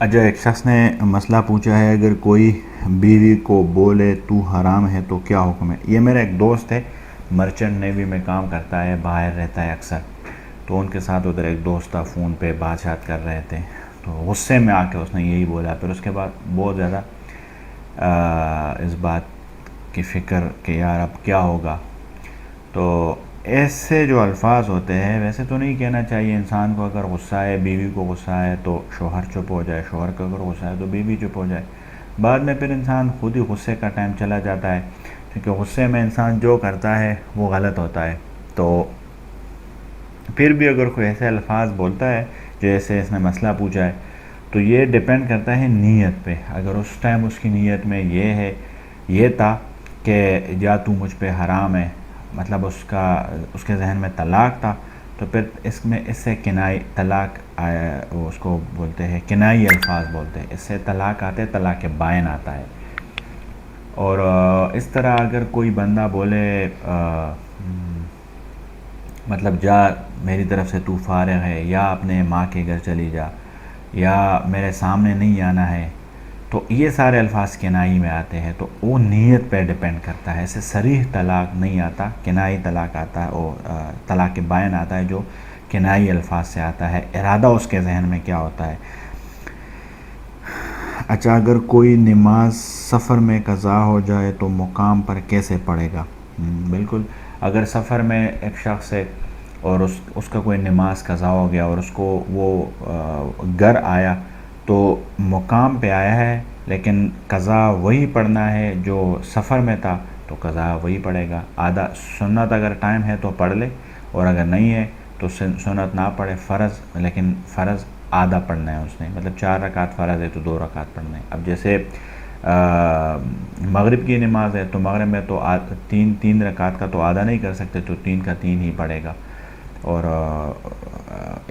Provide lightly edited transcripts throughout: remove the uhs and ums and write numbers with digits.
اجا ایک شخص نے مسئلہ پوچھا ہے، اگر کوئی بیوی کو بولے تو حرام ہے تو کیا حکم ہے؟ یہ میرا ایک دوست ہے، مرچنٹ نیوی میں کام کرتا ہے، باہر رہتا ہے اکثر. تو ان کے ساتھ ادھر ایک دوست تھا، فون پہ بات چیت کر رہے تھے، تو غصے میں آ کے اس نے یہی بولا. پھر اس کے بعد بہت زیادہ اس بات کی فکر کہ یار اب کیا ہوگا. تو ایسے جو الفاظ ہوتے ہیں ویسے تو نہیں کہنا چاہیے انسان کو. اگر غصہ ہے، بیوی کو غصہ ہے تو شوہر چپ ہو جائے، شوہر کو اگر غصہ ہے تو بیوی چپ ہو جائے. بعد میں پھر انسان خود ہی غصے کا ٹائم چلا جاتا ہے، کیونکہ غصے میں انسان جو کرتا ہے وہ غلط ہوتا ہے. تو پھر بھی اگر کوئی ایسے الفاظ بولتا ہے جیسے اس نے مسئلہ پوچھا ہے، تو یہ ڈیپینڈ کرتا ہے نیت پہ. اگر اس ٹائم اس کی نیت میں یہ تھا کہ یا تو مجھ پہ حرام ہے، مطلب اس کے ذہن میں طلاق تھا، تو پھر اس سے کنائی طلاق اس کو بولتے ہیں، کنائی الفاظ بولتے ہیں. اس سے طلاق آتے، طلاق بائن آتا ہے. اور اس طرح اگر کوئی بندہ بولے مطلب جا میری طرف سے تو فارغ ہے، یا اپنے ماں کے گھر چلی جا، یا میرے سامنے نہیں آنا ہے، تو یہ سارے الفاظ کنائی میں آتے ہیں. تو وہ نیت پہ ڈیپینڈ کرتا ہے. ایسے صریح طلاق نہیں آتا، کنائی طلاق آتا ہے، اور طلاق بائن آتا ہے جو کنائی الفاظ سے آتا ہے. ارادہ اس کے ذہن میں کیا ہوتا ہے. اچھا، اگر کوئی نماز سفر میں قضا ہو جائے تو مقام پر کیسے پڑھے گا؟ بالکل، اگر سفر میں ایک شخص ہے اور اس کا کوئی نماز قضا ہو گیا اور اس کو وہ گھر آیا تو مقام پہ آیا ہے، لیکن قضا وہی پڑھنا ہے جو سفر میں تھا، تو قضا وہی پڑھے گا. آدھا سنت اگر ٹائم ہے تو پڑھ لے، اور اگر نہیں ہے تو سنت نہ پڑھے. فرض، لیکن فرض آدھا پڑھنا ہے اس نے، مطلب 4 رکعت فرض ہے تو 2 رکعت پڑھنا ہے. اب جیسے مغرب کی نماز ہے تو مغرب میں تو تین رکعت کا تو آدھا نہیں کر سکتے، تو 3 کا 3 ہی پڑھے گا. اور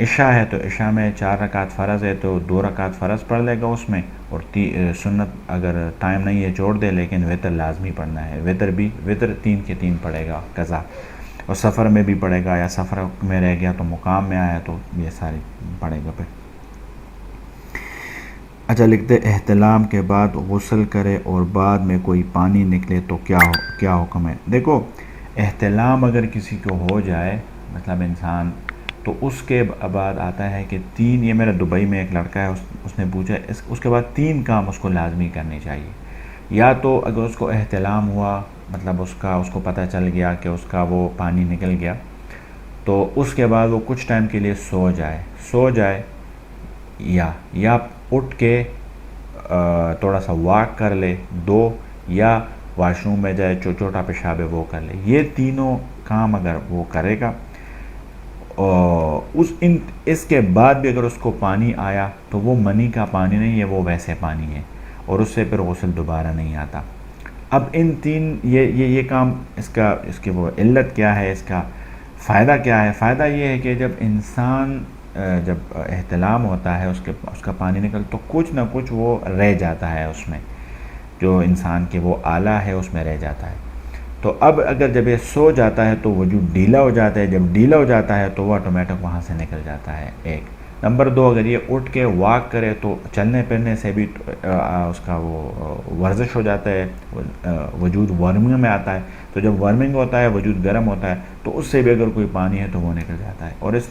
عشاء ہے تو عشاء میں 4 رکعت فرض ہے تو 2 رکعت فرض پڑھ لے گا اس میں، اور سنت اگر ٹائم نہیں ہے چھوڑ دے، لیکن وتر لازمی پڑھنا ہے. وتر 3 کے 3 پڑھے گا قضا. اور سفر میں بھی پڑھے گا، یا سفر میں رہ گیا تو مقام میں آیا تو یہ ساری پڑھے گا. پھر اچھا لکھتے، احتلام کے بعد غسل کرے اور بعد میں کوئی پانی نکلے تو کیا حکم ہے؟ دیکھو، احتلام اگر کسی کو ہو جائے، مطلب انسان، تو اس کے بعد آتا ہے کہ یہ میرا دبئی میں ایک لڑکا ہے، اس نے پوچھا اس کے بعد 3 کام اس کو لازمی کرنے چاہیے. یا تو اگر اس کو احتلام ہوا، مطلب اس کو پتہ چل گیا کہ اس کا وہ پانی نکل گیا، تو اس کے بعد وہ کچھ ٹائم کے لیے سو جائے، یا اٹھ کے تھوڑا سا واک کر لے 2، یا واش روم میں جائے، چھوٹا پیشاب ہے وہ کر لے. یہ تینوں کام اگر وہ کرے گا، اس کے بعد بھی اگر اس کو پانی آیا تو وہ منی کا پانی نہیں ہے، وہ ویسے پانی ہے، اور اس سے پھر غسل دوبارہ نہیں آتا. اب ان 3 یہ کام، اس کی وہ علت کیا ہے، اس کا فائدہ کیا ہے؟ فائدہ یہ ہے کہ جب انسان جب احتلام ہوتا ہے، اس کا پانی نکل تو کچھ نہ کچھ وہ رہ جاتا ہے اس میں، جو انسان کے وہ آلہ ہے اس میں رہ جاتا ہے. تو اب اگر جب یہ سو جاتا ہے تو وجود ڈھیلا ہو جاتا ہے. جب ڈھیلا ہو جاتا ہے تو وہ آٹومیٹک وہاں سے نکل جاتا ہے. ایک نمبر 2، اگر یہ اٹھ کے واک کرے تو چلنے پھرنے سے بھی اس کا وہ ورزش ہو جاتا ہے، وجود وارمنگ میں آتا ہے. تو جب وارمنگ ہوتا ہے، وجود گرم ہوتا ہے، تو اس سے بھی اگر کوئی پانی ہے تو وہ نکل جاتا ہے. اور اس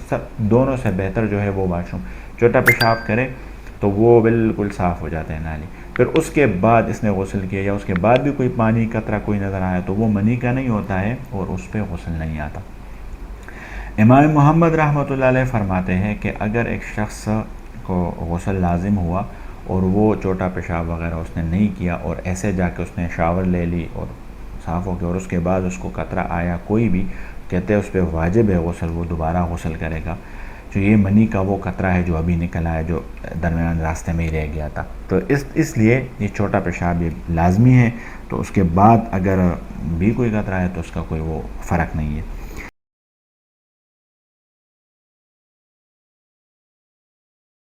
دونوں سے بہتر جو ہے وہ واش روم، چھوٹا پیشاب کرے تو وہ بالکل صاف ہو جاتا ہے نالی. پھر اس کے بعد اس نے غسل کیا، یا اس کے بعد بھی کوئی پانی قطرہ کوئی نظر آیا، تو وہ منی کا نہیں ہوتا ہے اور اس پہ غسل نہیں آتا. امام محمد رحمۃ اللہ علیہ فرماتے ہیں کہ اگر ایک شخص کو غسل لازم ہوا اور وہ چھوٹا پیشاب وغیرہ اس نے نہیں کیا، اور ایسے جا کے اس نے شاور لے لی اور صاف ہو گیا، اور اس کے بعد اس کو قطرہ آیا کوئی بھی، کہتے ہیں اس پہ واجب ہے غسل، وہ دوبارہ غسل کرے گا. جو یہ منی کا وہ قطرہ ہے جو ابھی نکلا ہے، جو درمیان راستے میں ہی رہ گیا تھا، تو اس لیے یہ چھوٹا پیشاب یہ لازمی ہے. تو اس کے بعد اگر بھی کوئی قطرہ ہے تو اس کا کوئی وہ فرق نہیں ہے.